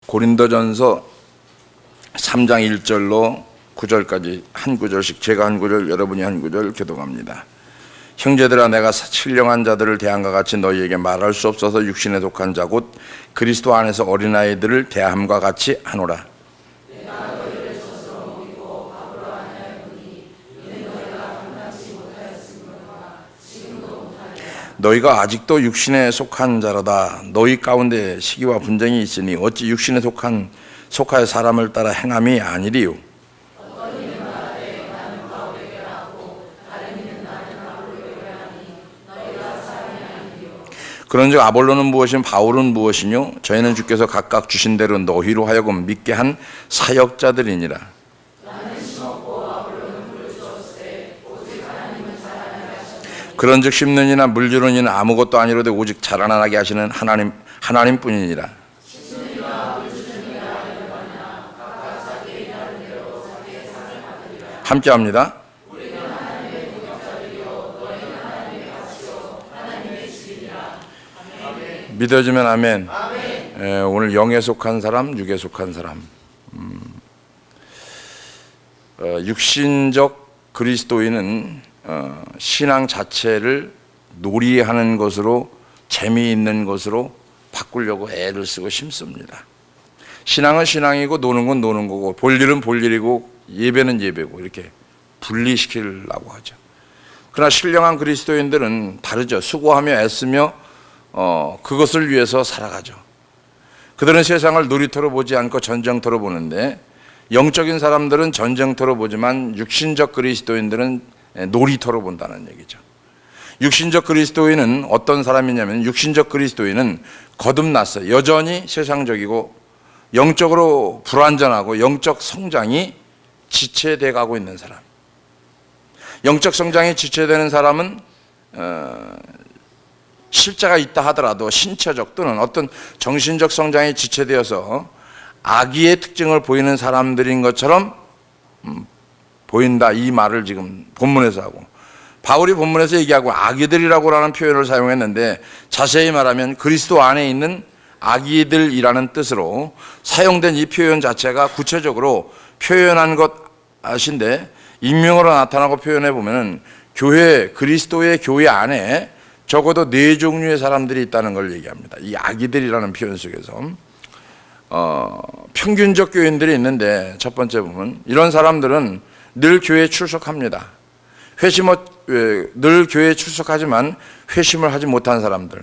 고린도전서 3장 1절로 9절까지 한 구절씩 제가 한 구절 여러분이 한 구절 교독합니다. 형제들아, 내가 신령한 자들을 대함과 같이 너희에게 말할 수 없어서 육신에 속한 자 곧 그리스도 안에서 어린아이들을 대함과 같이 하노라. 너희가 아직도 육신에 속한 자로다. 너희 가운데 시기와 분쟁이 있으니 어찌 육신에 속하여 사람을 따라 행함이 아니리요. 그런즉 아볼로는 무엇이며 바울은 무엇이뇨? 저희는 주께서 각각 주신 대로 너희로 하여금 믿게 한 사역자들이니라. 그런즉 심는 이나 물주는 이는 아무것도 아니로되 오직 자라나게 하시는 하나님뿐이니라. 함께합니다. 믿어지면 아멘. 오늘 영에 속한 사람, 육에 속한 사람. 육신적 그리스도인은 신앙 자체를 놀이하는 것으로, 재미있는 것으로 바꾸려고 애를 쓰고 심습니다. 신앙은 신앙이고 노는 건 노는 거고 볼 일은 볼 일이고 예배는 예배고 이렇게 분리시키려고 하죠. 그러나 신령한 그리스도인들은 다르죠. 수고하며 애쓰며 그것을 위해서 살아가죠. 그들은 세상을 놀이터로 보지 않고 전쟁터로 보는데, 영적인 사람들은 전쟁터로 보지만 육신적 그리스도인들은 놀이터로 본다는 얘기죠. 육신적 그리스도인은 어떤 사람이냐면, 육신적 그리스도인은 거듭났어요. 여전히 세상적이고 영적으로 불완전하고 영적 성장이 지체돼 가고 있는 사람. 영적 성장이 지체되는 사람은 실제가 있다 하더라도 신체적 또는 어떤 정신적 성장이 지체되어서 악의의 특징을 보이는 사람들인 것처럼 보인다, 이 말을 지금 본문에서 하고, 바울이 본문에서 얘기하고 악의들이라고 하는 표현을 사용했는데, 자세히 말하면 그리스도 안에 있는 악의들이라는 뜻으로 사용된 이 표현 자체가 구체적으로 표현한 것인데, 익명으로 나타나고 표현해 보면 그리스도의 교회 안에 적어도 4종류의 사람들이 있다는 걸 얘기합니다. 이 악의들이라는 표현 속에서 평균적 교인들이 있는데, 첫 번째 보면 이런 사람들은 늘 교회에 출석합니다. 늘 교회에 출석하지만 회심을 하지 못한 사람들.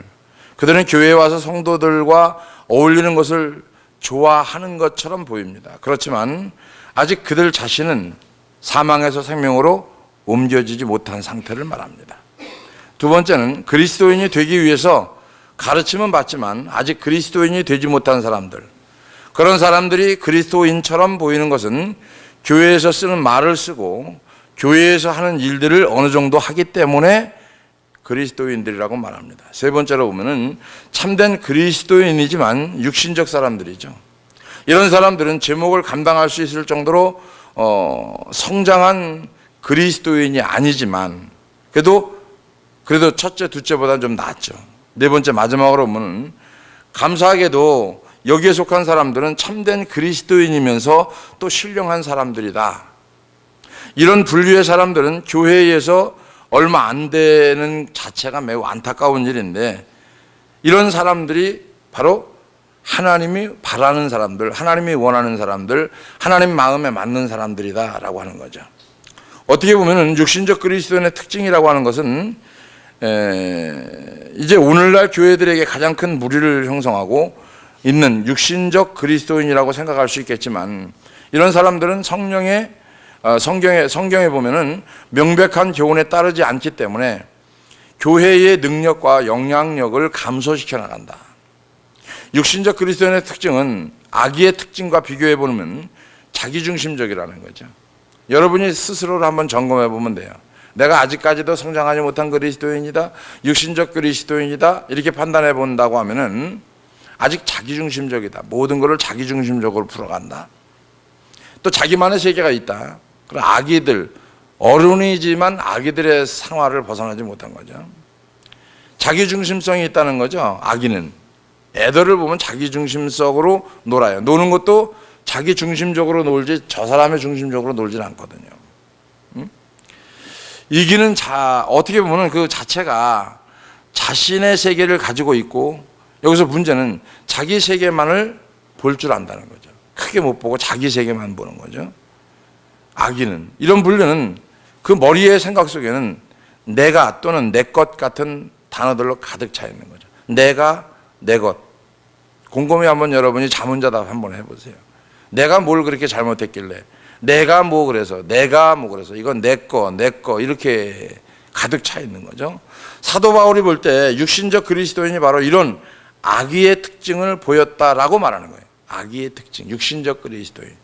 그들은 교회에 와서 성도들과 어울리는 것을 좋아하는 것처럼 보입니다. 그렇지만 아직 그들 자신은 사망에서 생명으로 옮겨지지 못한 상태를 말합니다. 두 번째는 그리스도인이 되기 위해서 가르침은 받지만 아직 그리스도인이 되지 못한 사람들. 그런 사람들이 그리스도인처럼 보이는 것은 교회에서 쓰는 말을 쓰고 교회에서 하는 일들을 어느 정도 하기 때문에 그리스도인들이라고 말합니다. 세 번째로 보면은 참된 그리스도인이지만 육신적 사람들이죠. 이런 사람들은 제목을 감당할 수 있을 정도로 성장한 그리스도인이 아니지만 그래도 첫째, 둘째보다는 좀 낫죠. 네 번째, 마지막으로 보면 감사하게도 여기에 속한 사람들은 참된 그리스도인이면서 또 신령한 사람들이다. 이런 분류의 사람들은 교회에서 얼마 안 되는 자체가 매우 안타까운 일인데, 이런 사람들이 바로 하나님이 바라는 사람들, 하나님이 원하는 사람들, 하나님 마음에 맞는 사람들이다라고 하는 거죠. 어떻게 보면 육신적 그리스도인의 특징이라고 하는 것은 이제 오늘날 교회들에게 가장 큰 무리를 형성하고 있는 육신적 그리스도인이라고 생각할 수 있겠지만, 이런 사람들은 성경에 보면은 명백한 교훈에 따르지 않기 때문에 교회의 능력과 영향력을 감소시켜 나간다. 육신적 그리스도인의 특징은 악의의 특징과 비교해 보면 자기중심적이라는 거죠. 여러분이 스스로를 한번 점검해 보면 돼요. 내가 아직까지도 성장하지 못한 그리스도인이다, 육신적 그리스도인이다, 이렇게 판단해 본다고 하면은 아직 자기중심적이다. 모든 것을 자기중심적으로 풀어간다. 또 자기만의 세계가 있다. 그런 악의들, 어른이지만 악의들의 상화를 벗어나지 못한 거죠. 자기중심성이 있다는 거죠. 악의는 애들을 보면 자기중심적으로 놀아요. 노는 것도 자기중심적으로 놀지 저 사람의 중심적으로 놀진 않거든요. 이기는 어떻게 보면 그 자체가 자신의 세계를 가지고 있고, 여기서 문제는 자기 세계만을 볼 줄 안다는 거죠. 크게 못 보고 자기 세계만 보는 거죠. 악인은, 이런 분류는 그 머리의 생각 속에는 내가 또는 내 것 같은 단어들로 가득 차 있는 거죠. 내가, 내 것. 곰곰이 한번 여러분이 자문자답 한번 해보세요. 내가 뭘 그렇게 잘못했길래, 내가 뭐 그래서, 이건 내 거 이렇게 가득 차 있는 거죠. 사도 바울이 볼 때 육신적 그리스도인이 바로 이런 악의의 특징을 보였다라고 말하는 거예요. 악의의 특징, 육신적 그리스도인.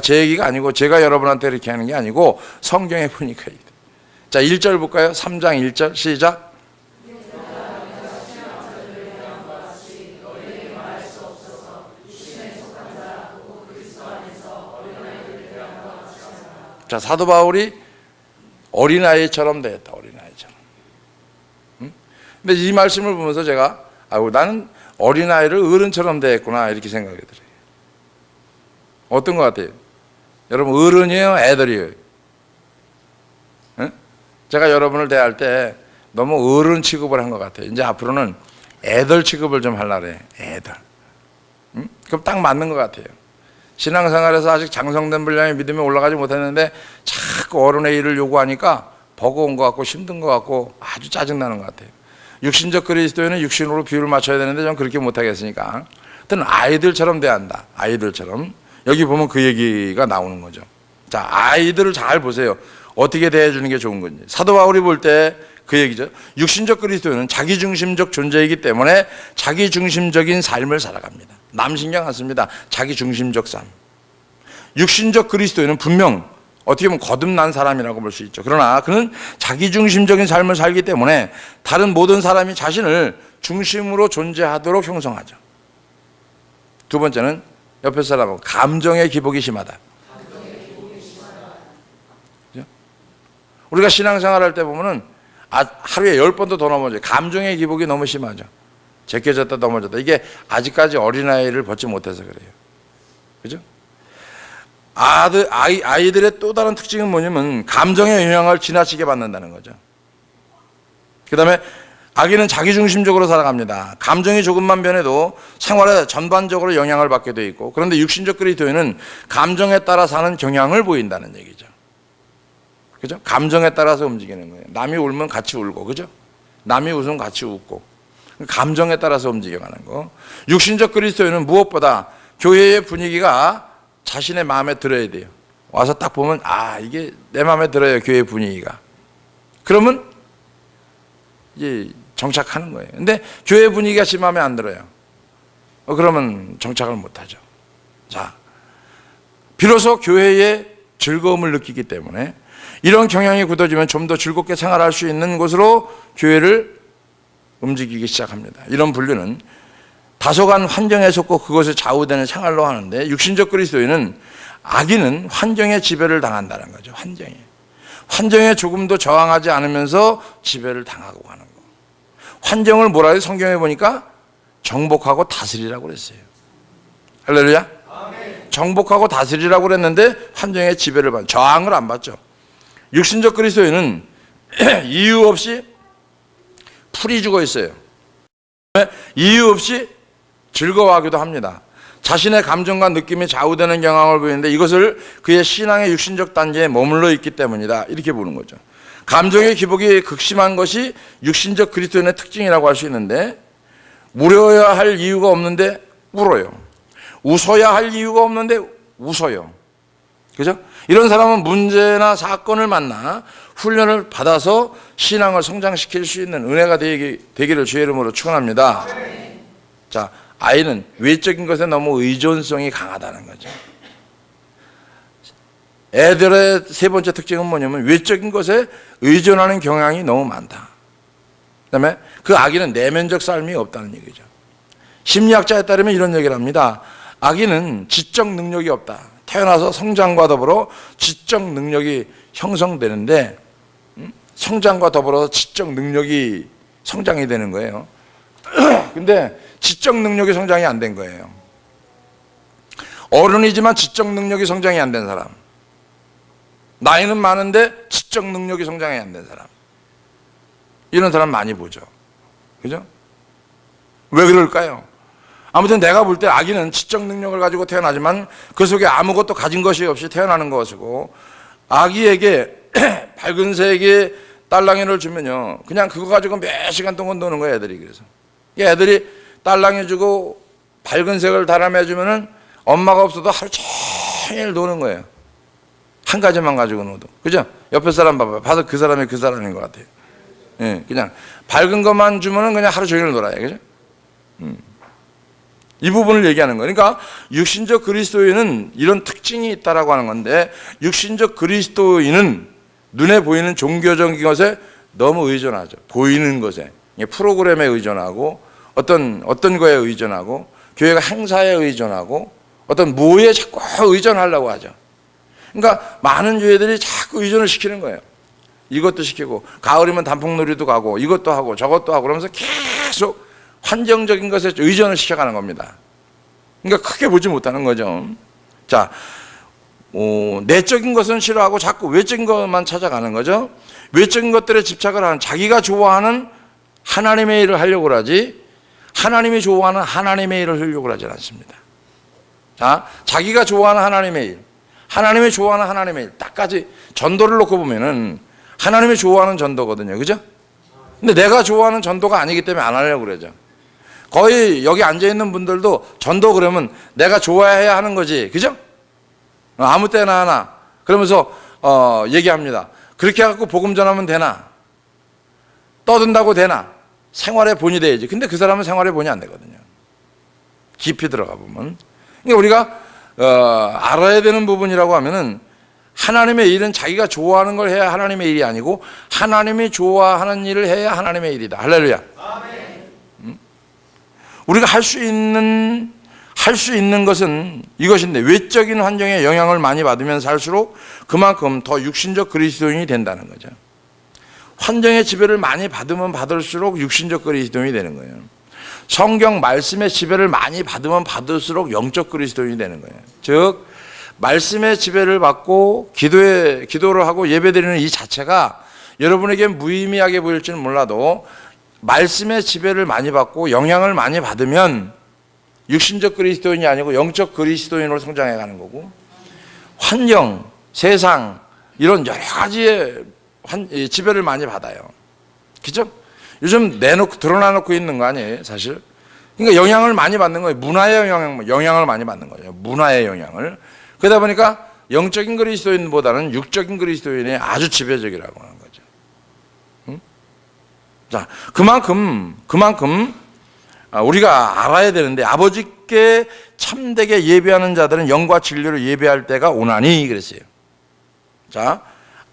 제 얘기가 아니고 제가 여러분한테 이렇게 하는 게 아니고 성경에 보니까. 자, 1절 볼까요? 3장 1절 시작. 자, 사도 바울이 어린아이처럼 되었다. 어린아이처럼. 근데 이 말씀을 보면서 제가 나는 어린아이를 어른처럼 되었구나 이렇게 생각이 들어요. 어떤 것 같아요? 여러분, 어른이에요? 애들이에요? 제가 여러분을 대할 때 너무 어른 취급을 한 것 같아요. 이제 앞으로는 애들 취급을 좀 하려고 해요. 애들. 그럼 딱 맞는 것 같아요. 신앙생활에서 아직 장성된 분량의 믿음이 올라가지 못했는데 자꾸 어른의 일을 요구하니까 버거운 것 같고 힘든 것 같고 아주 짜증나는 것 같아요. 육신적 그리스도인은 육신으로 비율을 맞춰야 되는데 저는 그렇게 못하겠으니까 하여튼 아이들처럼 대한다. 아이들처럼. 여기 보면 그 얘기가 나오는 거죠. 자, 아이들을 잘 보세요. 어떻게 대해주는 게 좋은 건지. 사도 바울이 볼 때 그 얘기죠. 육신적 그리스도인은 자기중심적 존재이기 때문에 자기중심적인 삶을 살아갑니다. 남 신경 안 씁니다. 자기중심적 삶. 육신적 그리스도인은 분명 어떻게 보면 거듭난 사람이라고 볼 수 있죠. 그러나 그는 자기중심적인 삶을 살기 때문에 다른 모든 사람이 자신을 중심으로 존재하도록 형성하죠. 두 번째는 옆에 사람하고 감정의 기복이 심하다. 우리가 신앙생활 할 때 보면은 하루에 10번도 더 넘어져요. 감정의 기복이 너무 심하죠. 제껴졌다 넘어졌다. 이게 아직까지 어린아이를 벗지 못해서 그래요. 그죠? 아이들의 또 다른 특징은 뭐냐면 감정의 영향을 지나치게 받는다는 거죠. 그 다음에 아기는 자기중심적으로 살아갑니다. 감정이 조금만 변해도 생활에 전반적으로 영향을 받게 돼 있고, 그런데 육신적 그리스도인은 감정에 따라 사는 경향을 보인다는 얘기죠. 그죠? 감정에 따라서 움직이는 거예요. 남이 울면 같이 울고, 그죠? 남이 웃으면 같이 웃고. 감정에 따라서 움직여가는 거. 육신적 그리스도인은 무엇보다 교회의 분위기가 자신의 마음에 들어야 돼요. 와서 딱 보면 이게 내 마음에 들어요. 교회 분위기가. 그러면 이제 정착하는 거예요. 근데 교회 분위기가 제 마음에 안 들어요. 그러면 정착을 못하죠. 자, 비로소 교회의 즐거움을 느끼기 때문에 이런 경향이 굳어지면 좀 더 즐겁게 생활할 수 있는 곳으로 교회를 움직이기 시작합니다. 이런 분류는 다소간 환경에 속고 그것에 좌우되는 생활로 하는데, 육신적 그리스도인은 악인은 환경에 지배를 당한다는 거죠. 환경에 조금도 저항하지 않으면서 지배를 당하고 가는 거. 환경을 뭐라 해요? 성경에 보니까 정복하고 다스리라고 그랬어요. 할렐루야. 아멘. 정복하고 다스리라고 그랬는데 환경에 지배를 받는, 저항을 안 받죠. 육신적 그리스도인은 이유 없이 풀이 죽어 있어요. 이유 없이 즐거워하기도 합니다. 자신의 감정과 느낌이 좌우되는 경향을 보이는데 이것을 그의 신앙의 육신적 단계에 머물러 있기 때문이다. 이렇게 보는 거죠. 감정의 기복이 극심한 것이 육신적 그리스도인의 특징이라고 할 수 있는데, 울어야 할 이유가 없는데 울어요. 웃어야 할 이유가 없는데 웃어요. 그죠? 이런 사람은 문제나 사건을 만나 훈련을 받아서 신앙을 성장시킬 수 있는 은혜가 되기를 주의 이름으로 축원합니다. 자, 아이는 외적인 것에 너무 의존성이 강하다는 거죠. 애들의 세 번째 특징은 뭐냐면 외적인 것에 의존하는 경향이 너무 많다. 그다음에 그 아기는 내면적 삶이 없다는 얘기죠. 심리학자에 따르면 이런 얘기를 합니다. 아기는 지적 능력이 없다. 태어나서 성장과 더불어 지적 능력이 형성되는데, 성장과 더불어 지적 능력이 성장이 되는 거예요. 근데 지적 능력이 성장이 안 된 거예요. 어른이지만 지적 능력이 성장이 안 된 사람, 나이는 많은데 지적 능력이 성장이 안 된 사람, 이런 사람 많이 보죠. 그죠? 왜 그럴까요? 아무튼 내가 볼 때 아기는 지적 능력을 가지고 태어나지만 그 속에 아무것도 가진 것이 없이 태어나는 것이고, 아기에게 밝은 색의 딸랑이를 주면요, 그냥 그거 가지고 몇 시간 동안 노는 거예요, 애들이. 그래서 애들이 딸랑이 주고 밝은 색을 달아내 주면은 엄마가 없어도 하루 종일 노는 거예요. 한 가지만 가지고 노도. 그죠? 옆에 사람 봐봐요. 봐도 그 사람이 그 사람인 것 같아요. 예, 그냥 밝은 것만 주면은 그냥 하루 종일 놀아요. 그죠? 이 부분을 얘기하는 거예요. 그러니까 육신적 그리스도인은 이런 특징이 있다라고 하는 건데, 육신적 그리스도인은 눈에 보이는 종교적인 것에 너무 의존하죠. 보이는 것에, 프로그램에 의존하고, 어떤 거에 의존하고, 교회가 행사에 의존하고, 어떤 무엇에 자꾸 의존하려고 하죠. 그러니까 많은 교회들이 자꾸 의존을 시키는 거예요. 이것도 시키고, 가을이면 단풍놀이도 가고, 이것도 하고 저것도 하고, 그러면서 계속 환경적인 것에 의존을 시켜가는 겁니다. 그러니까 크게 보지 못하는 거죠. 자, 내적인 것은 싫어하고 자꾸 외적인 것만 찾아가는 거죠. 외적인 것들에 집착을 하는, 자기가 좋아하는 하나님의 일을 하려고 하지, 하나님이 좋아하는 하나님의 일을 하려고 하지 않습니다. 자, 자기가 좋아하는 하나님의 일, 하나님이 좋아하는 하나님의 일, 딱까지 전도를 놓고 보면은 하나님이 좋아하는 전도거든요. 그죠? 근데 내가 좋아하는 전도가 아니기 때문에 안 하려고 그러죠. 거의 여기 앉아있는 분들도 전도 그러면 내가 좋아해야 하는 거지. 그죠? 아무 때나 하나. 그러면서 얘기합니다. 그렇게 해갖고 복음 전하면 되나? 떠든다고 되나? 생활의 본이 돼야지. 근데 그 사람은 생활의 본이 안 되거든요. 깊이 들어가 보면. 그러니까 우리가 알아야 되는 부분이라고 하면은, 하나님의 일은 자기가 좋아하는 걸 해야 하나님의 일이 아니고, 하나님이 좋아하는 일을 해야 하나님의 일이다. 할렐루야. 아멘. 우리가 할 수 있는 것은 이것인데, 외적인 환경에 영향을 많이 받으면서 살수록 그만큼 더 육신적 그리스도인이 된다는 거죠. 환경의 지배를 많이 받으면 받을수록 육신적 그리스도인이 되는 거예요. 성경 말씀의 지배를 많이 받으면 받을수록 영적 그리스도인이 되는 거예요. 즉, 말씀의 지배를 받고 기도를 하고 예배드리는 이 자체가 여러분에게 무의미하게 보일지는 몰라도, 말씀의 지배를 많이 받고 영향을 많이 받으면 육신적 그리스도인이 아니고 영적 그리스도인으로 성장해 가는 거고, 환경, 세상, 이런 여러 가지의 지배를 많이 받아요. 그죠? 요즘 드러나 놓고 있는 거 아니에요, 사실? 그러니까 영향을 많이 받는 거예요. 문화의 영향을 많이 받는 거예요. 문화의 영향을. 그러다 보니까 영적인 그리스도인보다는 육적인 그리스도인이 아주 지배적이라고 하는 거죠. 자, 그만큼 우리가 알아야 되는데, 아버지께 참되게 예배하는 자들은 영과 진리로 예배할 때가 오나니 그랬어요. 자,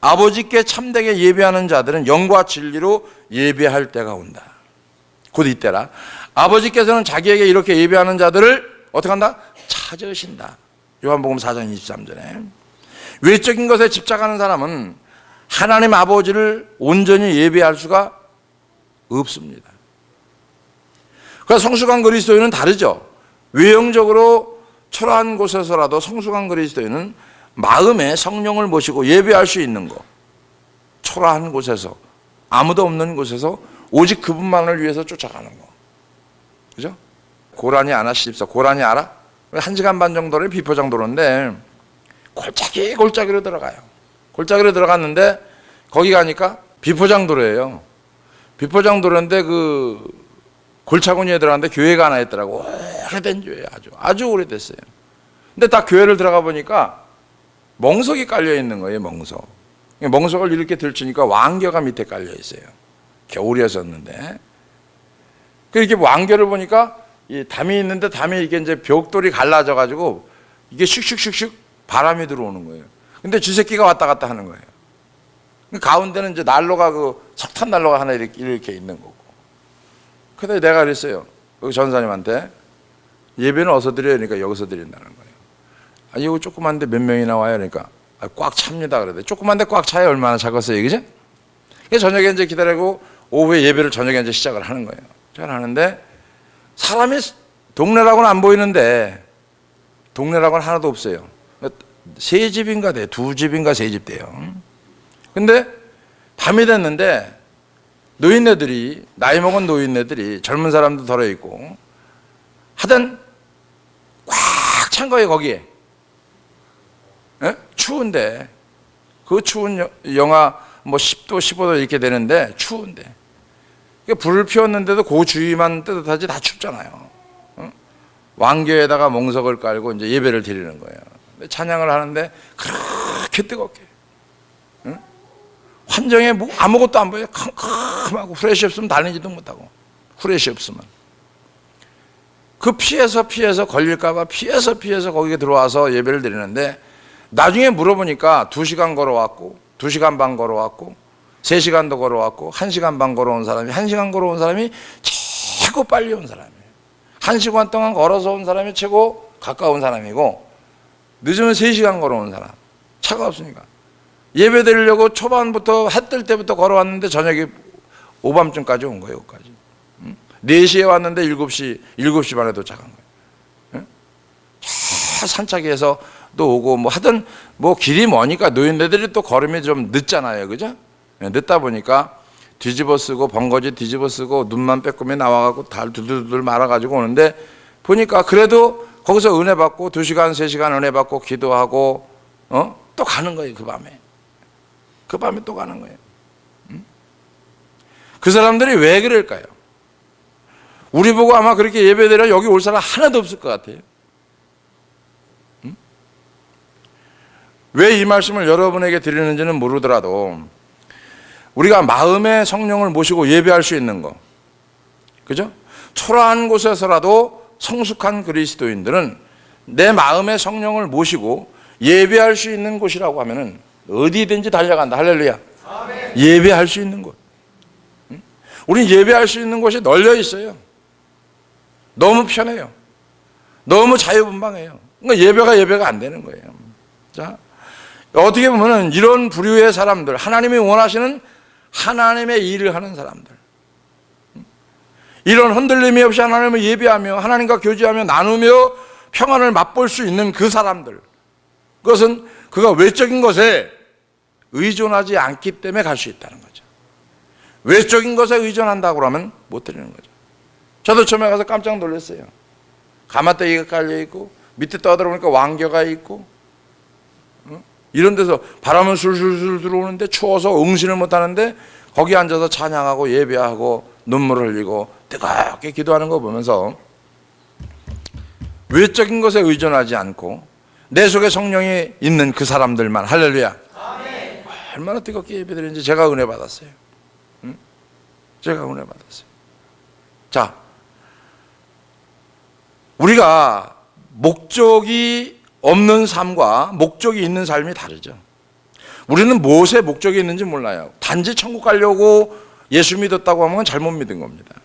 아버지께 참되게 예배하는 자들은 영과 진리로 예배할 때가 온다. 곧 이때라. 아버지께서는 자기에게 이렇게 예배하는 자들을 어떻게 한다? 찾으신다. 요한복음 4장 23절에. 외적인 것에 집착하는 사람은 하나님 아버지를 온전히 예배할 수가 없습니다. 그래서 성숙한 그리스도인은 다르죠. 외형적으로 초라한 곳에서라도 성숙한 그리스도인은 마음에 성령을 모시고 예배할 수 있는 거, 초라한 곳에서, 아무도 없는 곳에서 오직 그분만을 위해서 쫓아가는 거. 그죠? 고라니 아나십사, 고라니 알아? 1시간 반 정도를 비포장도로인데 골짜기로 들어가요. 골짜기로 들어갔는데 거기 가니까 비포장도로예요. 비포장도로인데 그 골차구니에 들어갔는데 교회가 하나 있더라고. 오래된 교회, 아주 오래됐어요. 근데 딱 교회를 들어가 보니까 멍석이 깔려 있는 거예요. 멍석을 이렇게 들추니까 왕겨가 밑에 깔려 있어요. 겨울이었었는데. 이렇게 왕겨를 보니까 이 담이 있는데 담이 이게 이제 벽돌이 갈라져 가지고 이게 슉슉슉슉 바람이 들어오는 거예요. 근데 쥐새끼가 왔다 갔다 하는 거예요. 가운데는 이제 난로가, 그 석탄 난로가 하나 이렇게 있는 거고. 그래서 내가 그랬어요. 그 전사님한테, 예배는 어디서 드려요? 그러니까 여기서 드린다는 거예요. 아니, 이거 조그만데 몇 명이나 와요? 그러니까 꽉 찹니다. 그러더니 조그만데 꽉 차요? 얼마나 차겠어요, 그죠? 저녁에 이제 기다리고 오후에 예배를 저녁에 이제 시작을 하는 거예요. 시작을 하는데 사람이 동네라고는 안 보이는데 동네라고는 하나도 없어요. 세 집인가 돼. 두 집인가 세 집 돼요. 근데 밤이 됐는데 노인네들이, 나이 먹은 노인네들이, 젊은 사람도 덜어있고 하여튼 꽉 찬 거예요 거기에. 에? 추운데 그 추운 영하 뭐 10도 15도 이렇게 되는데 추운데 불을 피웠는데도 그 주위만 뜨뜻하지 다 춥잖아요. 왕교에다가 몽석을 깔고 이제 예배를 드리는 거예요. 찬양을 하는데 그렇게 뜨겁게, 환경에 뭐 아무것도 안 보여요. 캄캄하고 후레쉬 없으면 다니지도 못하고, 후레쉬 없으면 그 피해서 걸릴까봐 피해서 거기에 들어와서 예배를 드리는데, 나중에 물어보니까 2시간 걸어왔고 2시간 반 걸어왔고 3시간도 걸어왔고 1시간 반 걸어온 사람이, 1시간 걸어온 사람이 최고 빨리 온 사람이에요. 1시간 동안 걸어서 온 사람이 최고 가까운 사람이고, 늦으면 3시간 걸어온 사람, 차가 없으니까 예배 드리려고 초반부터 해 뜰 때부터 걸어왔는데 저녁에 오밤쯤까지 온 거예요. 여기까지 4시에 왔는데 7시 반에 도착한 거예요. 차 산책해서 또 오고 뭐 하든 뭐 길이 머니까 노인네들이 또 걸음이 좀 늦잖아요. 그죠? 늦다 보니까 뒤집어 쓰고 번거지 뒤집어 쓰고 눈만 빼꼼히 나와가지고 달 두들두들 말아가지고 오는데, 보니까 그래도 거기서 은혜 받고 2시간 3시간 은혜 받고 기도하고 또 가는 거예요. 그 밤에 또 가는 거예요. 그 사람들이 왜 그럴까요? 우리 보고 아마 그렇게 예배드려 여기 올 사람 하나도 없을 것 같아요. 왜 이 말씀을 여러분에게 드리는지는 모르더라도 우리가 마음의 성령을 모시고 예배할 수 있는 거, 그죠? 초라한 곳에서라도 성숙한 그리스도인들은 내 마음의 성령을 모시고 예배할 수 있는 곳이라고 하면은 어디든지 달려간다. 할렐루야. 아멘. 예배할 수 있는 곳. 우린 예배할 수 있는 곳이 널려 있어요. 너무 편해요. 너무 자유분방해요. 그러니까 예배가 안 되는 거예요. 자, 어떻게 보면은 이런 부류의 사람들, 하나님이 원하시는 하나님의 일을 하는 사람들, 이런 흔들림이 없이 하나님을 예배하며 하나님과 교제하며 나누며 평안을 맛볼 수 있는 그 사람들, 그것은 그가 외적인 것에 의존하지 않기 때문에 갈 수 있다는 거죠. 외적인 것에 의존한다고 그러면 못 드리는 거죠. 저도 처음에 가서 깜짝 놀랐어요. 가마떼기가 깔려있고 밑에 떠들어보니까 왕겨가 있고, 이런 데서 바람은 술술술 들어오는데 추워서 응신을 못하는데 거기 앉아서 찬양하고 예배하고 눈물을 흘리고 뜨겁게 기도하는 거 보면서 외적인 것에 의존하지 않고 내 속에 성령이 있는 그 사람들만, 할렐루야, 아멘. 얼마나 뜨겁게 예배드리는지 제가 은혜 받았어요. 제가 은혜 받았어요. 자, 우리가 목적이 없는 삶과 목적이 있는 삶이 다르죠. 우리는 무엇에 목적이 있는지 몰라요. 단지 천국 가려고 예수 믿었다고 하면 잘못 믿은 겁니다.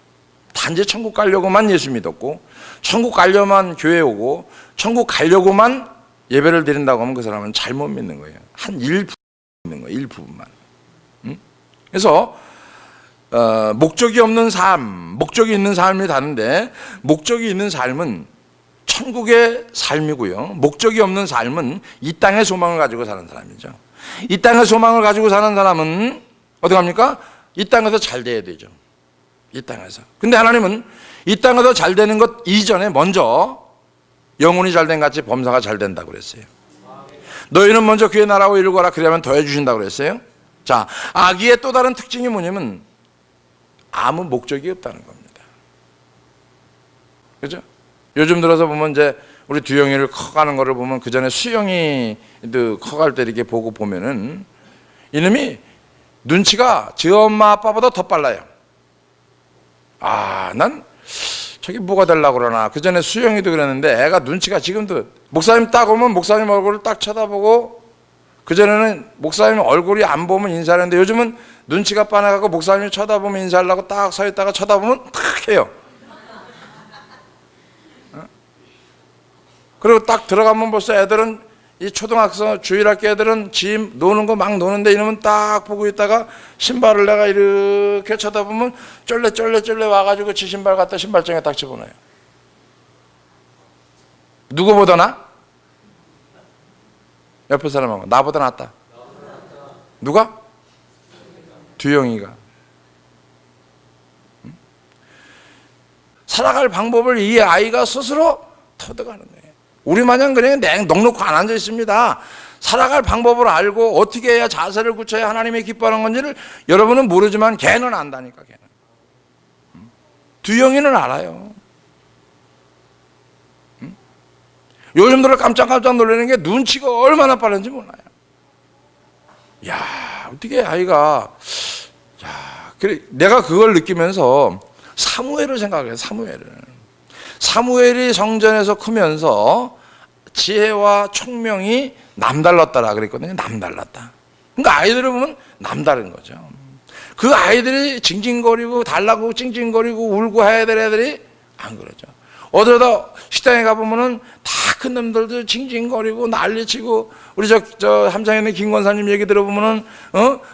단지 천국 가려고만 예수 믿었고, 천국 가려만 교회 오고, 천국 가려고만 예배를 드린다고 하면 그 사람은 잘못 믿는 거예요. 한 일부분 믿는 거예요. 일부분만. 그래서 목적이 없는 삶, 목적이 있는 삶이 다른데, 목적이 있는 삶은 천국의 삶이고요, 목적이 없는 삶은 이 땅의 소망을 가지고 사는 사람이죠. 이 땅의 소망을 가지고 사는 사람은 어떻게 합니까? 이 땅에서 잘 돼야 되죠. 이 땅에서. 근데 하나님은 이 땅에서 잘 되는 것 이전에 먼저 영혼이 잘된 같이 범사가 잘 된다고 그랬어요. 너희는 먼저 그의 나라와 이루거라, 그래야만 더해 주신다고 그랬어요. 자, 악의의 또 다른 특징이 뭐냐면 아무 목적이 없다는 겁니다. 그죠? 요즘 들어서 보면 이제 우리 두영이를 커가는 거를 보면, 그 전에 수영이도 커갈 때 이렇게 보고 보면은 이놈이 눈치가 지 엄마 아빠보다 더 빨라요. 아, 난 저게 뭐가 되려고 그러나. 그 전에 수영이도 그랬는데 애가 눈치가 지금도, 목사님 딱 오면 목사님 얼굴을 딱 쳐다보고, 그 전에는 목사님 얼굴이 안 보면 인사를 했는데 요즘은 눈치가 빠져갖고 목사님이 쳐다보면 인사하려고 딱 서 있다가 쳐다보면 탁 해요. 그리고 딱 들어가면 벌써 애들은, 이 초등학생 주일학교 애들은 집 노는 거 막 노는데 이놈은 딱 보고 있다가 신발을 내가 이렇게 쳐다보면 쫄래 와가지고 지 신발 갖다 신발장에 딱 집어넣어요. 누구보다 나? 옆에 사람하고 나보다 낫다. 누가? 두영이가. 살아갈 방법을 이 아이가 스스로 터득하는 거예요. 우리 마냥 그냥 넉넉히 안 앉아 있습니다. 살아갈 방법을 알고 어떻게 해야 자세를 굳혀야 하나님이 기뻐하는 건지를 여러분은 모르지만 걔는 안다니까. 걔는. 두영이는 알아요. 요즘 들어 깜짝깜짝 놀라는 게 눈치가 얼마나 빠른지 몰라요. 야, 어떻게 아이가, 야, 그래, 내가 그걸 느끼면서 사무엘을 생각해요. 사무엘이 성전에서 크면서 지혜와 총명이 남달랐다라 그랬거든요. 남달랐다. 그러니까 아이들을 보면 남다른 거죠. 그 아이들이 징징거리고 달라고 찡찡거리고 울고 해야 될 애들이 안 그러죠. 어디다 식당에 가보면은 다 큰 놈들도 징징거리고 난리치고, 우리 저 함장에 있는 김 권사님 얘기 들어보면은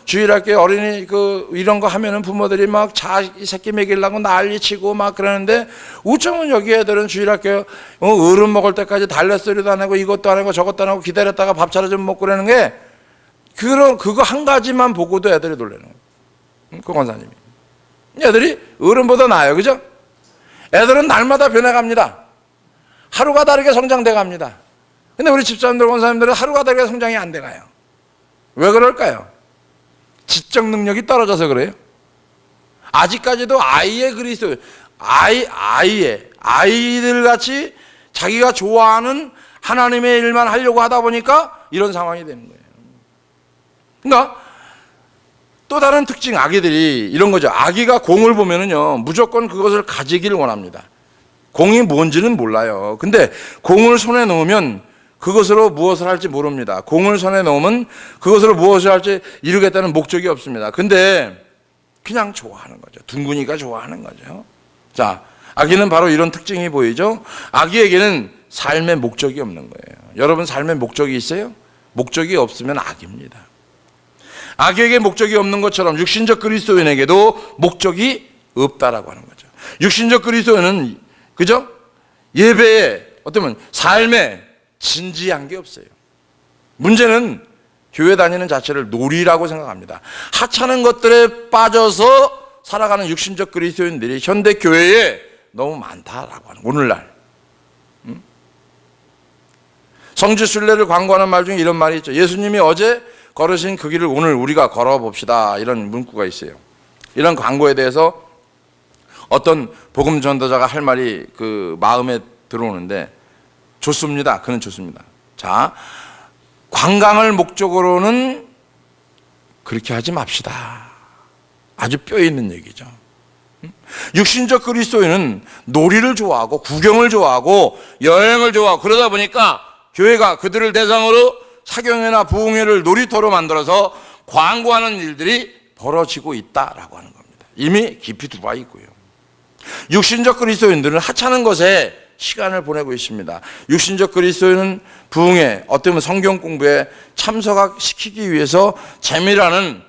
주일학교 어린이 이런 거 하면은 부모들이 막 이 새끼 먹이려고 난리치고 막 그러는데, 어쩌면 여기 애들은 주일학교 어른 먹을 때까지 달랫소리도 안 하고 이것도 안 하고 저것도 안 하고 기다렸다가 밥 차려 좀 먹고 그러는 게, 그거 한 가지만 보고도 애들이 놀라는 거예요. 그 권사님이. 애들이 어른보다 나아요. 그죠? 애들은 날마다 변해갑니다. 하루가 다르게 성장돼 갑니다. 근데 우리 집사람들, 권사님들은 하루가 다르게 성장이 안 돼가요. 왜 그럴까요? 지적 능력이 떨어져서 그래요. 아직까지도 아이의 그리스도, 아이들 같이 자기가 좋아하는 하나님의 일만 하려고 하다 보니까 이런 상황이 되는 거예요. 그러니까 또 다른 특징, 아기들이 이런 거죠. 아기가 공을 보면은요, 무조건 그것을 가지기를 원합니다. 공이 뭔지는 몰라요. 근데 공을 손에 넣으면 그것으로 무엇을 할지 모릅니다. 공을 손에 넣으면 그것으로 무엇을 할지 이루겠다는 목적이 없습니다. 근데 그냥 좋아하는 거죠. 둥근이가 좋아하는 거죠. 자, 아기는 바로 이런 특징이 보이죠. 아기에게는 삶의 목적이 없는 거예요. 여러분, 삶의 목적이 있어요? 목적이 없으면 악입니다. 아기에게 목적이 없는 것처럼 육신적 그리스도인에게도 목적이 없다라고 하는 거죠. 육신적 그리스도인은, 그죠? 예배에, 어쩌면 삶에 진지한 게 없어요. 문제는 교회 다니는 자체를 놀이라고 생각합니다. 하찮은 것들에 빠져서 살아가는 육신적 그리스도인들이 현대 교회에 너무 많다라고 하는, 오늘날. 성지순례를 광고하는 말 중에 이런 말이 있죠. 예수님이 어제 걸으신 그 길을 오늘 우리가 걸어봅시다. 이런 문구가 있어요. 이런 광고에 대해서 어떤 복음 전도자가 할 말이 그 마음에 들어오는데, 좋습니다. 그는 좋습니다. 자, 관광을 목적으로는 그렇게 하지 맙시다. 아주 뼈 있는 얘기죠. 육신적 그리스도인은 놀이를 좋아하고 구경을 좋아하고 여행을 좋아하고, 그러다 보니까 교회가 그들을 대상으로 사경회나 부흥회를 놀이터로 만들어서 광고하는 일들이 벌어지고 있다라고 하는 겁니다. 이미 깊이 들어와 있고요. 육신적 그리스도인들은 하찮은 것에 시간을 보내고 있습니다. 육신적 그리스도인은 부흥회, 어쩌면 성경 공부에 참석시키기 위해서 재미라는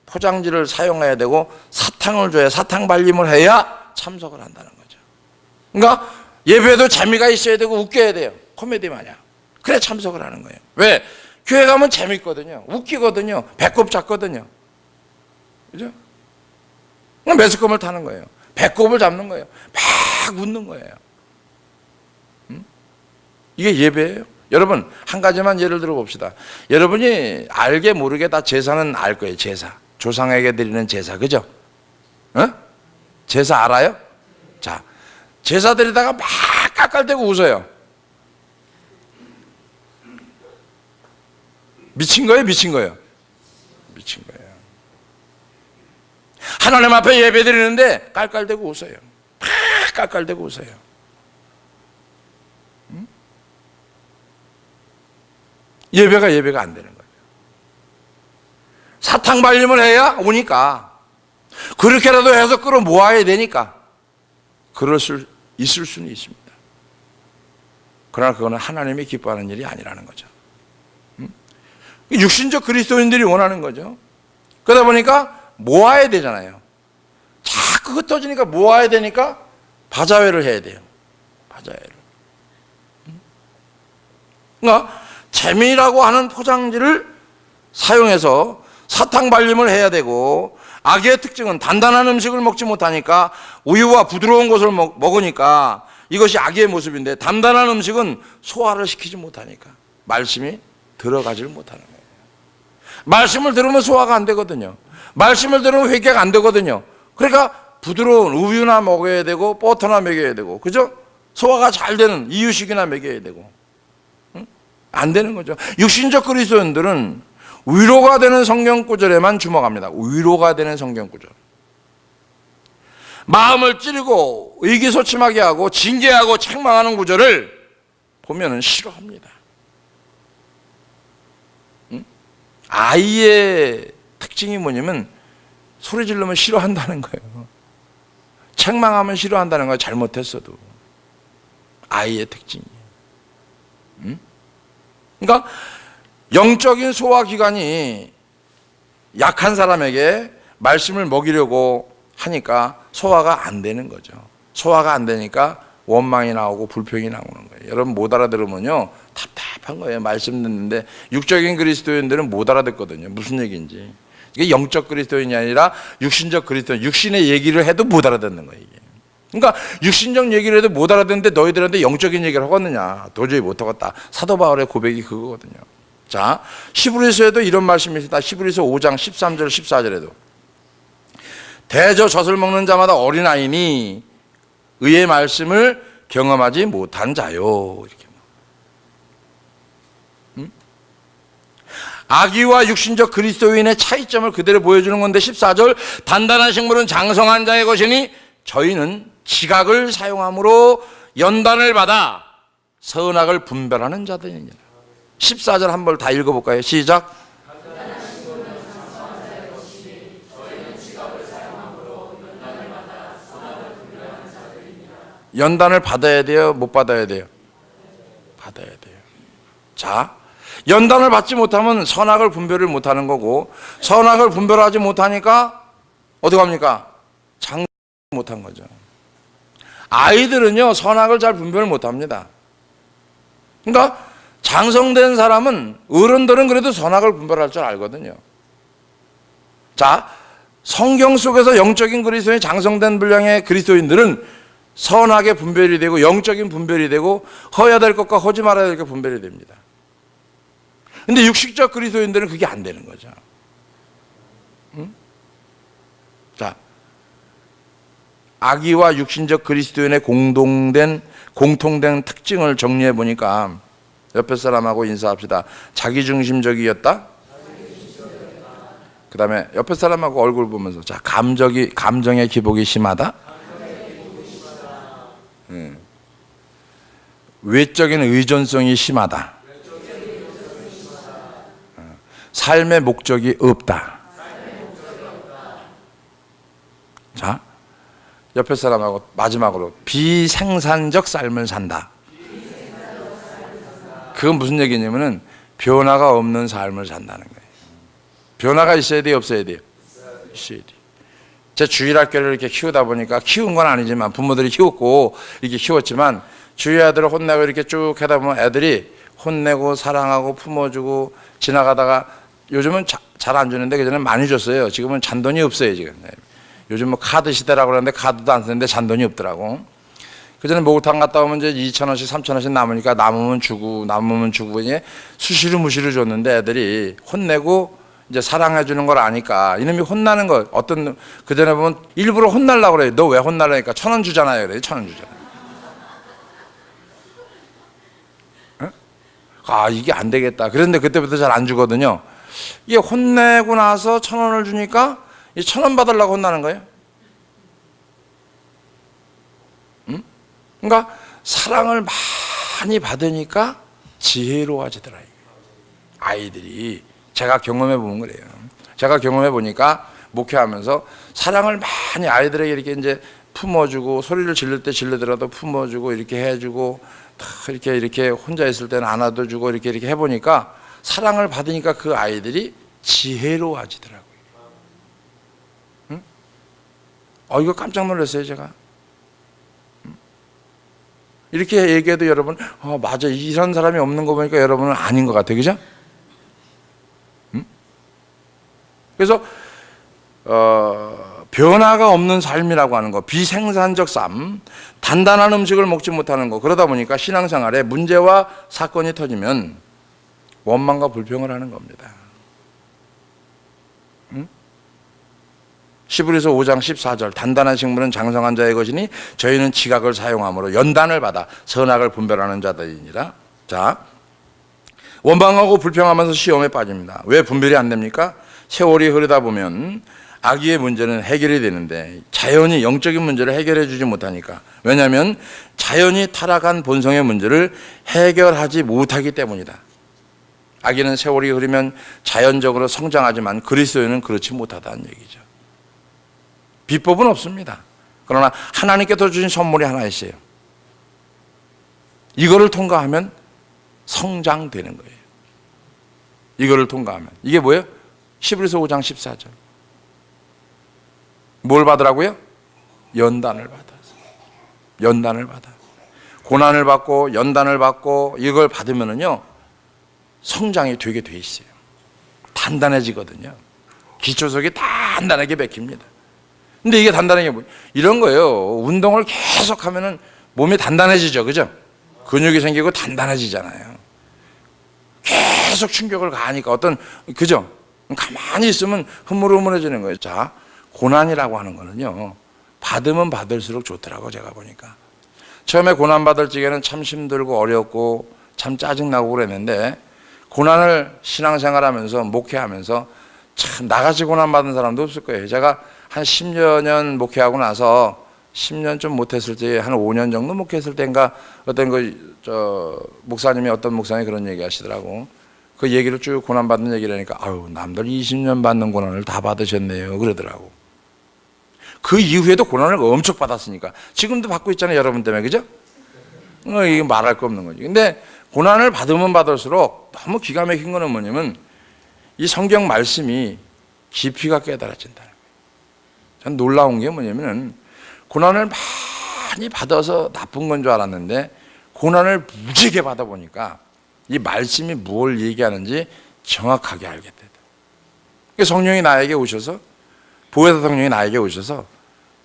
포장지를 사용해야 되고 사탕을 줘야, 사탕 발림을 해야 참석을 한다는 거죠. 그러니까 예배도 재미가 있어야 되고 웃겨야 돼요. 코미디 마냥. 그래 참석을 하는 거예요. 왜? 교회 가면 재밌거든요. 웃기거든요. 배꼽 잡거든요. 그죠? 매스컴을 타는 거예요. 배꼽을 잡는 거예요. 막 웃는 거예요. 이게 예배예요. 여러분, 한 가지만 예를 들어 봅시다. 여러분이 알게 모르게 다 제사는 알 거예요. 제사. 조상에게 드리는 제사. 그죠? 제사 알아요? 자, 제사 드리다가 막 깔깔대고 웃어요. 미친 거예요? 미친 거예요? 미친 거예요. 하나님 앞에 예배 드리는데 깔깔대고 웃어요. 막 깔깔대고 웃어요. 예배가 안 되는 거예요. 사탕 발림을 해야 오니까, 그렇게라도 해서 끌어 모아야 되니까 있을 수는 있습니다. 그러나 그거는 하나님이 기뻐하는 일이 아니라는 거죠. 육신적 그리스도인들이 원하는 거죠. 그러다 보니까 모아야 되잖아요. 자꾸 흩어지니까 모아야 되니까 바자회를 해야 돼요. 바자회를. 그러니까 재미라고 하는 포장지를 사용해서 사탕 발림을 해야 되고, 아기의 특징은 단단한 음식을 먹지 못하니까 우유와 부드러운 것을 먹으니까 이것이 아기의 모습인데, 단단한 음식은 소화를 시키지 못하니까 말씀이 들어가지를 못하는 거예요. 말씀을 들으면 소화가 안 되거든요. 말씀을 들으면 회개가 안 되거든요. 그러니까 부드러운 우유나 먹어야 되고 버터나 먹여야 되고, 그죠? 소화가 잘 되는 이유식이나 먹여야 되고, 응? 안 되는 거죠. 육신적 그리스도인들은 위로가 되는 성경 구절에만 주목합니다. 위로가 되는 성경 구절. 마음을 찌르고 의기소침하게 하고 징계하고 책망하는 구절을 보면은 싫어합니다. 응? 아이의 특징이 뭐냐면 소리 지르면 싫어한다는 거예요. 책망하면 싫어한다는 거예요. 잘못했어도. 아이의 특징이에요. 응? 그러니까 영적인 소화기관이 약한 사람에게 말씀을 먹이려고 하니까 소화가 안 되는 거죠. 소화가 안 되니까 원망이 나오고 불평이 나오는 거예요. 여러분 못 알아들으면요 답답한 거예요. 말씀 듣는데 육적인 그리스도인들은 못 알아듣거든요. 무슨 얘기인지. 이게 영적 그리스도인이 아니라 육신적 그리스도인, 육신의 얘기를 해도 못 알아듣는 거예요. 이게. 그러니까 육신적 얘기를 해도 못 알아듣는데 너희들한테 영적인 얘기를 하겠느냐. 도저히 못 하겠다. 사도 바울의 고백이 그거거든요. 자, 히브리서에도 이런 말씀이 있습니다. 히브리서 5장 13절 14절에도 대저 젖을 먹는 자마다 어린아이니 의의 말씀을 경험하지 못한 자요. 이렇게. 아기와 육신적 그리스도인의 차이점을 그대로 보여주는 건데, 14절 단단한 식물은 장성한 자의 것이니 저희는 지각을 사용함으로 연단을 받아 선악을 분별하는 자들이니라. 14절 한번 다 읽어볼까요? 시작. 연단을 받아야 돼요? 못 받아야 돼요? 받아야 돼요. 자, 연단을 받지 못하면 선악을 분별을 못하는 거고, 선악을 분별하지 못하니까 어떻게 합니까? 장성 못한 거죠. 아이들은요 선악을 잘 분별을 못합니다. 그러니까 장성된 사람은, 어른들은 그래도 선악을 분별할 줄 알거든요. 자, 성경 속에서 영적인 그리스도인, 장성된 분량의 그리스도인들은 선악의 분별이 되고 영적인 분별이 되고 허야 될 것과 하지 말아야 될 것 분별이 됩니다. 근데 육식적 그리스도인들은 그게 안 되는 거죠. 응? 자, 아기와 육신적 그리스도인의 공통된 특징을 정리해 보니까 옆에 사람하고 인사합시다. 자기중심적이었다. 그 다음에 옆에 사람하고 얼굴 보면서, 자, 감정의 기복이 심하다. 외적인 의존성이 심하다. 삶의 목적이 없다. 자, 옆에 사람하고 마지막으로 비생산적 삶을 산다. 그건 무슨 얘기냐면은 변화가 없는 삶을 산다는 거예요. 변화가 있어야 돼요, 없어야 돼요? 있어야 돼요. 제 주일학교를 이렇게 키우다 보니까, 키운 건 아니지만 부모들이 키웠고 이렇게 키웠지만, 주일 아들을 혼내고 이렇게 쭉 하다 보면 애들이 혼내고 사랑하고 품어주고 지나가다가, 요즘은 잘 안 주는데 그전에는 많이 줬어요. 지금은 잔돈이 없어요. 지금 요즘 뭐 카드 시대라고 그러는데 카드도 안 쓰는데 잔돈이 없더라고. 그전에 목욕탕 갔다 오면 이제 2,000원씩 3,000원씩 남으니까 남으면 주고 이제 수시로 무시로 줬는데, 애들이 혼내고 이제 사랑해 주는 걸 아니까 이놈이 혼나는 거, 어떤 그전에 보면 일부러 혼날라고 그래요. 너 왜 혼날라니까 1,000원 주잖아요. 그래. 1,000원 주잖아요. 아, 이게 안 되겠다. 그런데 그때부터 잘 안 주거든요. 이게 혼내고 나서 1,000원을 주니까 이 1,000원 받으려고 혼나는 거예요. 응? 그러니까 사랑을 많이 받으니까 지혜로워지더라. 아이들이, 제가 경험해 보면 그래요. 제가 경험해 보니까 목회하면서 사랑을 많이 아이들에게 이렇게 이제 품어주고, 소리를 지를 때 지르더라도 품어주고 이렇게 해주고, 이렇게 혼자 있을 때는 안아도 주고 이렇게 해보니까, 사랑을 받으니까 그 아이들이 지혜로워지더라고요. 응? 이거 깜짝 놀랐어요, 제가. 응? 이렇게 얘기해도 여러분 맞아 이런 사람이 없는 거 보니까 여러분은 아닌 것 같아요. 그죠? 그래서 변화가 없는 삶이라고 하는 거, 비생산적 삶, 단단한 음식을 먹지 못하는 거, 그러다 보니까 신앙생활에 문제와 사건이 터지면 원망과 불평을 하는 겁니다. 히브리서 5장 14절 단단한 식물은 장성한 자의 것이니 저희는 지각을 사용함으로 연단을 받아 선악을 분별하는 자들이니라. 자, 원망하고 불평하면서 시험에 빠집니다. 왜 분별이 안 됩니까? 세월이 흐르다 보면 악의의 문제는 해결이 되는데 자연이 영적인 문제를 해결해 주지 못하니까. 왜냐하면 자연이 타락한 본성의 문제를 해결하지 못하기 때문이다. 악의는 세월이 흐르면 자연적으로 성장하지만 그리스도인은 그렇지 못하다는 얘기죠. 비법은 없습니다. 그러나 하나님께서 주신 선물이 하나 있어요. 이거를 통과하면 성장되는 거예요. 이거를 통과하면. 이게 뭐예요? 히브리서 5장 14절. 뭘 받으라고요? 연단을 받아서. 연단을 받아. 고난을 받고 연단을 받고 이걸 받으면은요 성장이 되게 돼 있어요. 단단해지거든요. 기초석이 단단하게 베깁니다. 근데 이게 단단한 게 뭐예요? 이런 거예요. 운동을 계속 하면은 몸이 단단해지죠. 그죠? 근육이 생기고 단단해지잖아요. 계속 충격을 가하니까 그죠? 가만히 있으면 흐물흐물해지는 거예요. 자, 고난이라고 하는 거는요, 받으면 받을수록 좋더라고, 제가 보니까. 처음에 고난받을 적에는 참 힘들고 어렵고 참 짜증나고 그랬는데, 고난을 신앙생활 하면서, 목회하면서 참 나같이 고난받은 사람도 없을 거예요. 제가 한 10여 년 목회하고 나서 10년 좀 못했을 때, 한 5년 정도 목회했을 때인가, 목사님이 어떤 목사님이 그런 얘기 하시더라고. 그 얘기를 쭉 고난받는 얘기를 하니까, 아유, 남들 20년 받는 고난을 다 받으셨네요. 그러더라고. 그 이후에도 고난을 엄청 받았으니까. 지금도 받고 있잖아요. 여러분 때문에. 그죠? 이게 말할 거 없는 거지. 근데 고난을 받으면 받을수록 너무 기가 막힌 거는 뭐냐면, 이 성경 말씀이 깊이가 깨달아진다는 거예요. 전 놀라운 게 뭐냐면은, 고난을 많이 받아서 나쁜 건 줄 알았는데, 고난을 무지하게 받아보니까, 이 말씀이 무엇을 얘기하는지 정확하게 알게 되다. 성령이 나에게 오셔서, 보혜사 성령이 나에게 오셔서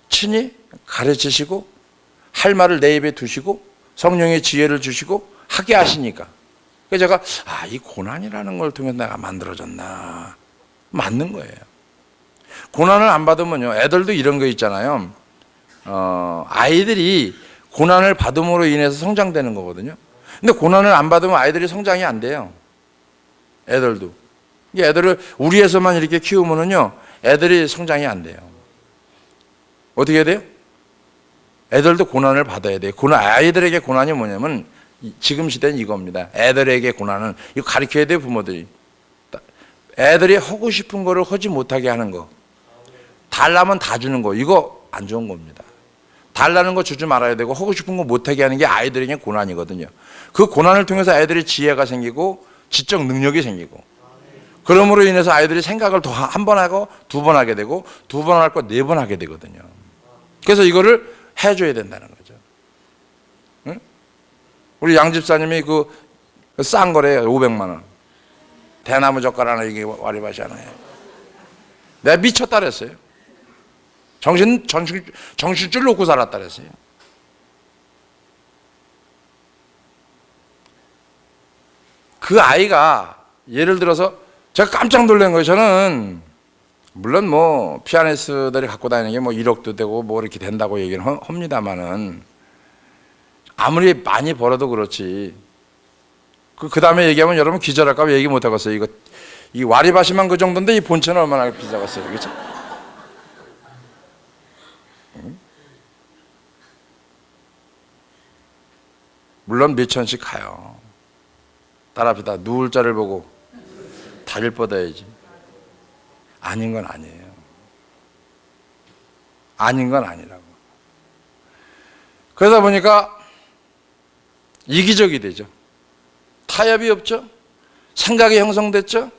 친히 가르치시고 할 말을 내 입에 두시고 성령의 지혜를 주시고 하게 하시니까. 그래서 제가 이 고난이라는 걸 통해서 내가 만들어졌나. 맞는 거예요. 고난을 안 받으면요, 애들도 이런 거 있잖아요. 아이들이 고난을 받음으로 인해서 성장되는 거거든요. 근데 고난을 안 받으면 아이들이 성장이 안 돼요. 애들도. 애들을 우리에서만 이렇게 키우면은요, 애들이 성장이 안 돼요. 어떻게 해야 돼요? 애들도 고난을 받아야 돼요. 아이들에게 고난이 뭐냐면, 지금 시대는 이겁니다. 애들에게 고난은, 이거 가르쳐야 돼요, 부모들이. 애들이 하고 싶은 거를 하지 못하게 하는 거. 달라면 다 주는 거. 이거 안 좋은 겁니다. 달라는 거 주지 말아야 되고 하고 싶은 거 못하게 하는 게 아이들에게 고난이거든요. 그 고난을 통해서 아이들이 지혜가 생기고 지적 능력이 생기고, 그러므로 인해서 아이들이 생각을 더 한 번 하고 두 번 하게 되고 두 번 할 거 네 번 하게 되거든요. 그래서 이거를 해줘야 된다는 거죠. 응? 우리 양 집사님이 싼 거래요. 500만 원. 대나무 젓갈 하나 이게 와리바시하나요? 내가 미쳤다 그랬어요. 정신줄 놓고 살았다 그랬어요. 그 아이가 예를 들어서 제가 깜짝 놀란 거예요. 저는 물론 피아니스트들이 갖고 다니는 게 1억도 되고 이렇게 된다고 얘기는 합니다만은, 아무리 많이 벌어도 그렇지. 그 다음에 얘기하면 여러분 기절할까 봐 얘기 못 하겠어요. 이 와리바시만 그 정도인데 이 본체는 얼마나 비싸겠어요. 그렇죠? 물론 몇 천씩 가요. 따라합시다. 누울 자를 보고 다리를 뻗어야지. 아닌 건 아니에요. 아닌 건 아니라고. 그러다 보니까 이기적이 되죠. 타협이 없죠. 생각이 형성됐죠.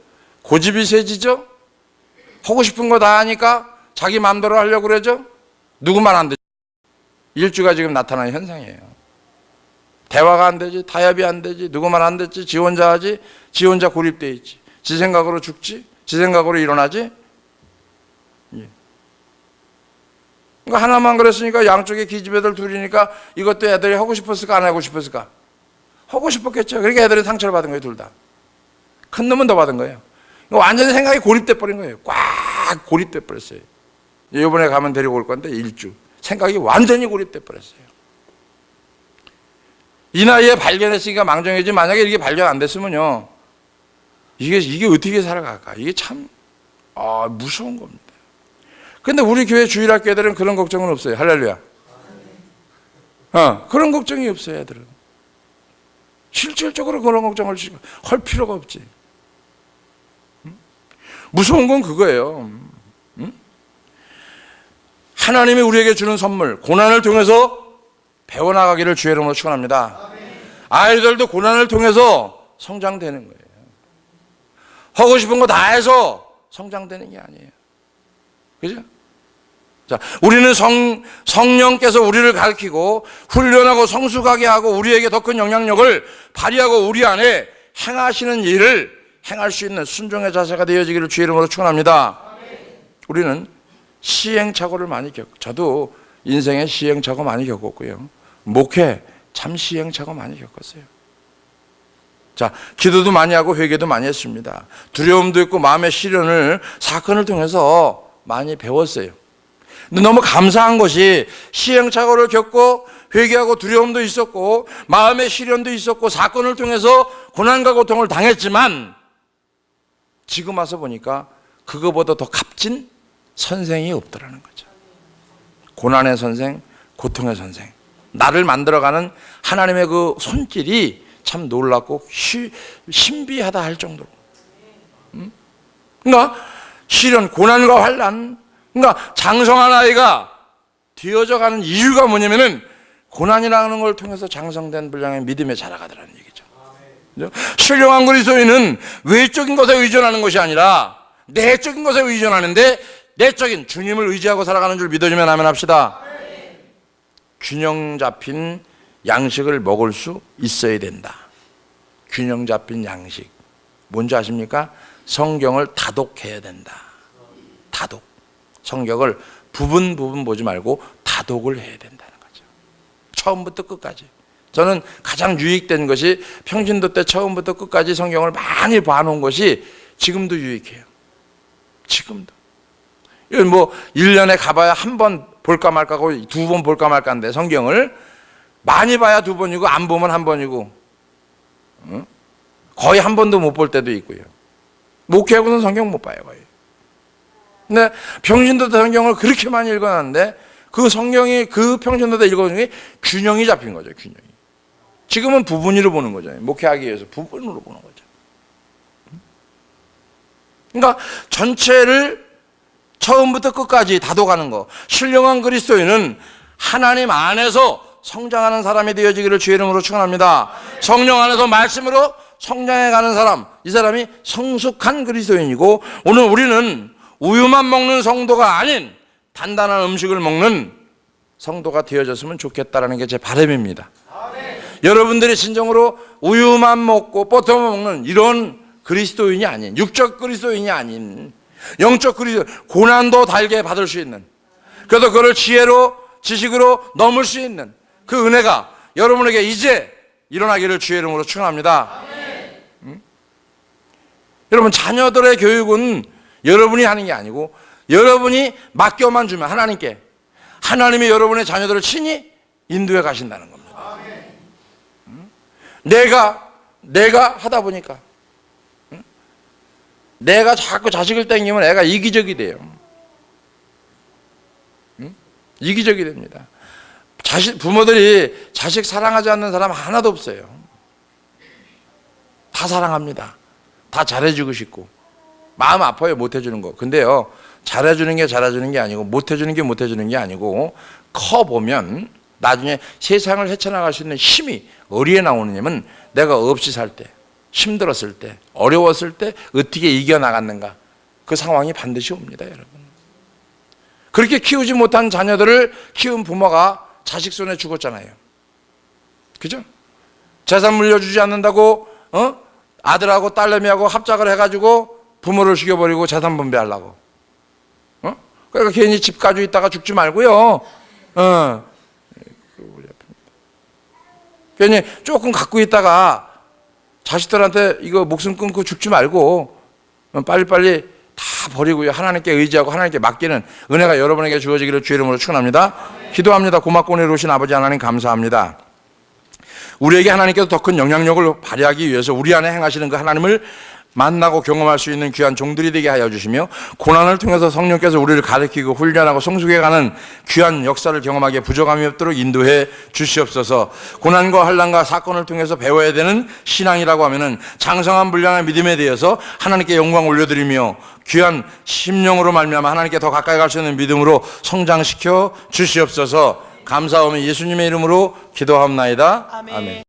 고집이 세지죠. 하고 싶은 거 다 하니까 자기 마음대로 하려고 그러죠. 누구만 안 되죠. 일주가 지금 나타나는 현상이에요. 대화가 안 되지, 타협이 안 되지, 누구 말 안 듣지, 지 혼자 하지, 지 혼자 고립돼 있지, 지 생각으로 죽지, 지 생각으로 일어나지. 그러니까 하나만 그랬으니까 양쪽에 기집애들 둘이니까 이것도 애들이 하고 싶었을까 안 하고 싶었을까? 하고 싶었겠죠. 그러니까 애들은 상처를 받은 거예요, 둘 다. 큰 놈은 더 받은 거예요. 완전히 생각이 고립돼 버린 거예요. 꽉 고립돼 버렸어요. 이번에 가면 데리고 올 건데 일주 생각이 완전히 고립돼 버렸어요. 이 나이에 발견했으니까 망정이지, 만약에 이게 발견 안 됐으면요, 이게 어떻게 살아갈까? 이게 참 무서운 겁니다. 근데 우리 교회 주일학교 애들은 그런 걱정은 없어요. 할렐루야. 그런 걱정이 없어요, 애들은. 실질적으로 그런 걱정을 할 필요가 없지. 무서운 건 그거예요. 하나님이 우리에게 주는 선물, 고난을 통해서 배워나가기를 주의 이름으로 축원합니다. 아이들도 고난을 통해서 성장되는 거예요. 하고 싶은 거 다 해서 성장되는 게 아니에요. 그죠? 자, 우리는 성령께서 우리를 가르치고 훈련하고 성숙하게 하고 우리에게 더 큰 영향력을 발휘하고 우리 안에 행하시는 일을 행할 수 있는 순종의 자세가 되어지기를 주의 이름으로 축원합니다. 우리는 시행착오를 많이 저도 인생에 시행착오 많이 겪었고요. 목회 참 시행착오 많이 겪었어요. 자, 기도도 많이 하고 회개도 많이 했습니다. 두려움도 있고 마음의 시련을 사건을 통해서 많이 배웠어요. 근데 너무 감사한 것이 시행착오를 겪고 회개하고 두려움도 있었고 마음의 시련도 있었고 사건을 통해서 고난과 고통을 당했지만 지금 와서 보니까 그거보다 더 값진 선생이 없더라는 거죠. 고난의 선생, 고통의 선생, 나를 만들어가는 하나님의 그 손길이 참 놀랍고 신비하다 할 정도로. 그러니까 시련, 고난과 환난, 그러니까 장성한 아이가 되어져가는 이유가 뭐냐면은 고난이라는 걸 통해서 장성된 분량의 믿음에 자라가더라는 얘기죠. 신령한 그리스도인은 외적인 것에 의존하는 것이 아니라 내적인 것에 의존하는데 내적인 주님을 의지하고 살아가는 줄 믿어주면 아멘 합시다. 균형 잡힌 양식을 먹을 수 있어야 된다. 균형 잡힌 양식 뭔지 아십니까? 성경을 다독해야 된다. 다독. 성경을 부분 보지 말고 다독을 해야 된다는 거죠. 처음부터 끝까지. 저는 가장 유익된 것이 평신도 때 처음부터 끝까지 성경을 많이 봐놓은 것이 지금도 유익해요. 지금도. 이건 뭐 1년에 가봐야 한 번 볼까 말까고 2번 볼까 말까인데 성경을 많이 봐야 2번이고 안 보면 1번이고 거의 한 번도 못 볼 때도 있고요. 목회하고는 성경 못 봐요, 거의. 근데 평신도 때 성경을 그렇게 많이 읽어놨는데 그 성경이 그 평신도 때 읽어놓은 게 균형이 잡힌 거죠, 균형이. 지금은 부분으로 보는 거죠. 목회하기 위해서 부분으로 보는 거죠. 그러니까 전체를 처음부터 끝까지 다독하는 거. 신령한 그리스도인은 하나님 안에서 성장하는 사람이 되어지기를 주의 이름으로 축원합니다. 성령 안에서 말씀으로 성장해가는 사람, 이 사람이 성숙한 그리스도인이고, 오늘 우리는 우유만 먹는 성도가 아닌 단단한 음식을 먹는 성도가 되어졌으면 좋겠다라는 게 제 바람입니다. 여러분들이 진정으로 우유만 먹고 버터만 먹는 이런 그리스도인이 아닌, 육적 그리스도인이 아닌 영적 그리스도, 고난도 달게 받을 수 있는, 그래서 그걸 지혜로 지식으로 넘을 수 있는 그 은혜가 여러분에게 이제 일어나기를 주의 이름으로 축원합니다. 여러분, 자녀들의 교육은 여러분이 하는 게 아니고 여러분이 맡겨만 주면 하나님께, 하나님이 여러분의 자녀들을 친히 인도해 가신다는 겁니다. 내가 하다 보니까 내가 자꾸 자식을 땡기면 애가 이기적이 돼요. 이기적이 됩니다. 부모들이 자식 사랑하지 않는 사람 하나도 없어요. 다 사랑합니다. 다 잘해주고 싶고 마음 아파요, 못해주는 거. 근데요, 잘해주는 게 잘해주는 게 아니고 못해주는 게 못해주는 게 아니고 커보면 나중에 세상을 헤쳐나갈 수 있는 힘이 어디에 나오느냐면 내가 없이 살 때, 힘들었을 때, 어려웠을 때 어떻게 이겨나갔는가, 그 상황이 반드시 옵니다, 여러분. 그렇게 키우지 못한 자녀들을 키운 부모가 자식 손에 죽었잖아요. 그죠? 재산 물려주지 않는다고 아들하고 딸내미하고 합작을 해가지고 부모를 죽여버리고 재산 분배하려고. 그러니까 괜히 집 가지고 있다가 죽지 말고요. 괜히 조금 갖고 있다가 자식들한테 이거 목숨 끊고 죽지 말고 빨리빨리 다 버리고요. 하나님께 의지하고 하나님께 맡기는 은혜가 여러분에게 주어지기를 주의 이름으로 축원합니다. 기도합니다. 고맙고 은혜로우신 아버지 하나님 감사합니다. 우리에게 하나님께서 더 큰 영향력을 발휘하기 위해서 우리 안에 행하시는 그 하나님을 만나고 경험할 수 있는 귀한 종들이 되게 하여 주시며, 고난을 통해서 성령께서 우리를 가르치고 훈련하고 성숙해가는 귀한 역사를 경험하기에 부족함이 없도록 인도해 주시옵소서. 고난과 환난과 사건을 통해서 배워야 되는 신앙이라고 하면은 장성한 분량의 믿음에 대해서 하나님께 영광 올려드리며 귀한 심령으로 말미암아 하나님께 더 가까이 갈 수 있는 믿음으로 성장시켜 주시옵소서. 감사하며 예수님의 이름으로 기도합나이다. 아멘. 아멘.